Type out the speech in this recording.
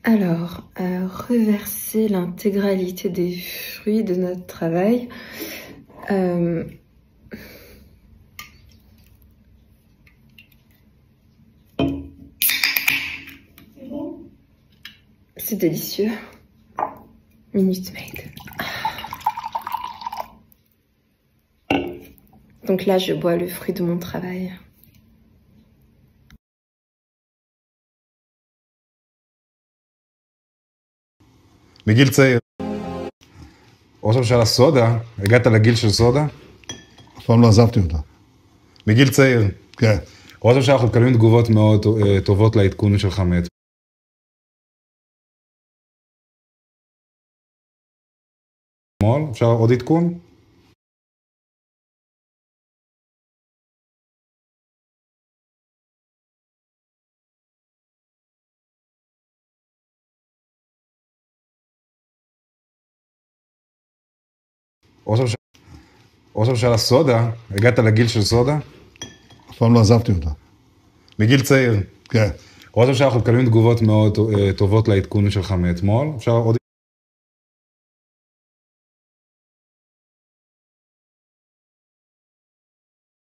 Alors, reverser l'intégralité des fruits de notre travail. C'est délicieux. Minute Maid. Donc là, je bois le fruit de mon travail. מגיל צעיר. ראש הממשלה סודה? הגעת לגיל של סודה? אף פעם לא עזבתי אותה. מגיל צעיר. כן. ראש הממשלה, אנחנו מקבלים תגובות מאוד טובות לעדכון שלך מאתמול. אפשר עוד עדכון? ראש הממשלה סודה? הגעת לגיל של סודה? אף פעם לא עזבתי אותה. מגיל צעיר. כן. ראש הממשלה, אנחנו מקבלים תגובות מאוד טובות לעדכון שלך מאתמול. אפשר עוד